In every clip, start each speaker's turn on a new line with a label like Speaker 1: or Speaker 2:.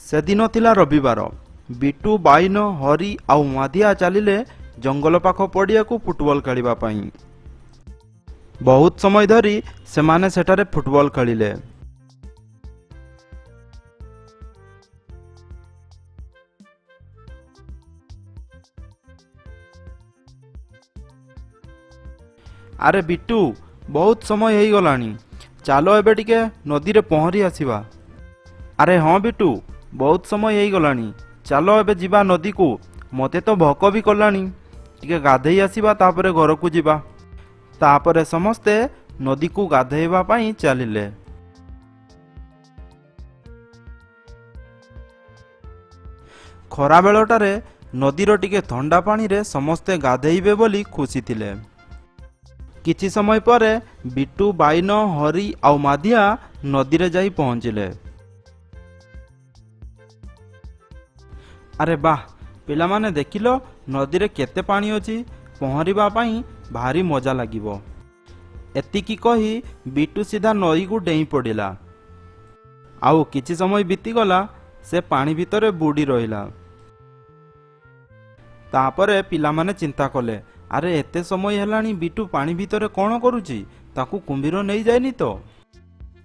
Speaker 1: सेदिन थिला रविवार। बिटू बाइन हरी आउ माधिया चलिले जंगल पाख पड़िया को फुटबॉल खेलिबा पई। बहुत समय धरी सेमाने सेठारे फुटबॉल खेलिले। अरे बिटू, बहुत समय हो गलानी, चलो एबे टिके नदी रे पहरी आसीबा। अरे हाँ बिटू, बहुत समय हो गलानी, चलो एबे जिबा नदी को। मते तो भोक भी कलानी, टिके गाधेई आसीबा तापरे घर को जिबा। तापरे समस्ते नदी को गाधेइबा पई चलिले। खरा बेलटारे नदीर टिके ठंडा पानी रे समस्ते गाधेइबे बोली खुशी थिले। किछि समय परे बिटू बाइन हरी आउ माधिया नदी रे जाई पहुंचिले। अरे वाह पिला माने देखिलो नदी रे केते पानी अछि, पहरिबा पई भारी मजा लागिबो। एतिकी कही बिटू सीधा नई को डेई पड़िला। आउ किछि समय बीती गला, से पानी भितरे बुड़ी रहिला। तापरे पिला माने चिंता कले, अरे एते समय हेलानी बिटू पानी भितरे कौन करूची, ताकू कुंभीर नहीं जायनी तो।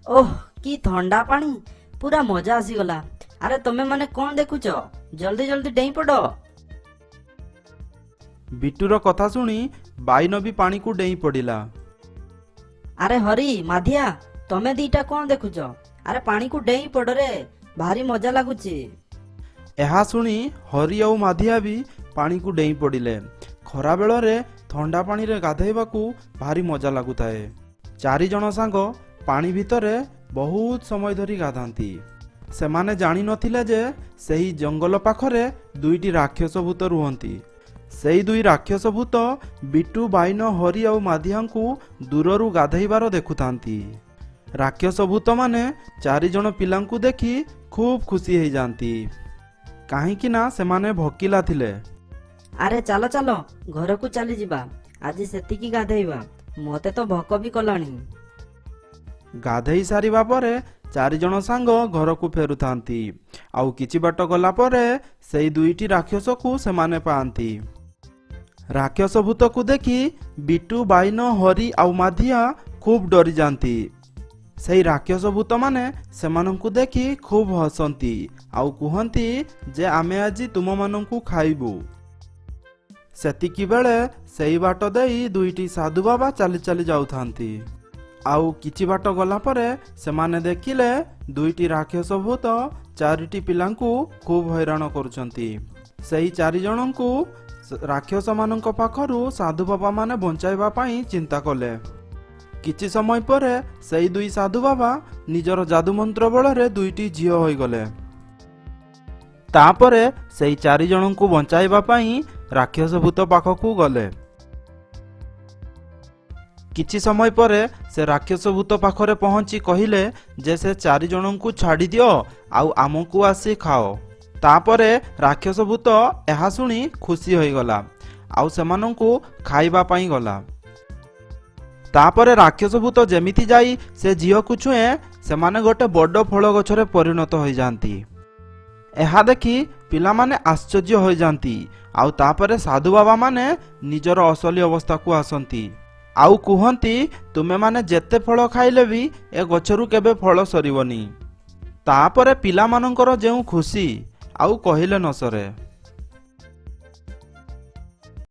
Speaker 2: ओह की ठंडा पानी, पूरा मजा आसीगला। अरे तमे माने कौन देखुच, जल्दी जल्दी डेई पड़ो।
Speaker 1: बिटूर कथा सुनी बाइन भी पानी को डेई पड़िला।
Speaker 2: अरे हरी माधिया, तमे दीटा कौन देखुच, अरे पानी को डेई पड़ो रे, भारी मजा लागुची।
Speaker 1: एहा सुनी हरी आउ माधिया भी पानी को डेई पड़िले। खरा बेल रे ठंडा पानी रे गाधेइबाकू भारी मजा लागुताए। चारि जण सांग पानी भितरे बहुत समय धरी गाधांती। सेमाने जानी नथिले जे सेही जंगल पाखरे दुईटी राक्षस भूत रुहंती। सेही दुई राक्षस भूत बिटू बाइन हरी आउ माधियाଙ୍କୁ दूररू गाधेइबार देखुथांती। राक्षस भूत माने चारि जण पिलांकू देखि खूब खुशी हो जाती, काहींकि ना सेमाने भकिला थिले।
Speaker 2: अरे चलो चलो घर को चली जिबा, आज सेतिकी गाधेइबा, मते तो भोक भी कलानी।
Speaker 1: गाधेई सारिबा परे चारि जण सांग घर को फेरुथांती। आउ किछि बाट गला परे सेई दुईटी राक्षस को सेमाने पांती। राक्षस भूत को देखि बिटू बाइन हरी आउ माधिया खूब डरी जाती। सेई राक्षस भूत माने सेमानंकु देखि खूब हसंती आउ कुहंती जे आमे आजी तुम मानंकु खाइबू। सेतिकी बेले सेई बाट देई दुईटी साधु बाबा चली चली जाउथांती। आउ किछि बाट गला परे सेमाने देखिले दुईटी राक्षस भूत चारिटी पिलांकु खूब हैरान करुचंती। सेही चारि जणंकु राक्षस मानंक पाखरु साधु बाबा माने बंचाइबा पई चिंता कले। किछि समय परे सेही दुई साधु बाबा निजर जादू मंत्र बल रे दुईटी झियो होई गले। तापरे सेही चारि जणंकु बंचाइबा पई राक्षस भूत पाखकु गले। किछि समय परे से राक्षस भूत पाखरे पहुंची कहिले जे से चारि जणंकु छाड़ी दियो आउ आमकु आसी खाओ। तापरे राक्षस भूत एहा सुनी खुशी होई गला आउ सेमानंकु खाइबा पई गला। तापरे राक्षस भूत जेमिति जाई से झियो को छुए, सेमाने गोटे बड़ फल गछरे परिणत होई जांती। एहा देखि पिला माने आश्चर्य होई जांती आउ तापरे साधु बाबा माने निजर असली अवस्था को आसंती। आउ कुहंती तुमे माने जेते फल खाइले भी ए गछरु केबे फल सरीबनी। तापरे पिला मानंकर जेउ खुशी आउ कहिले न सरे।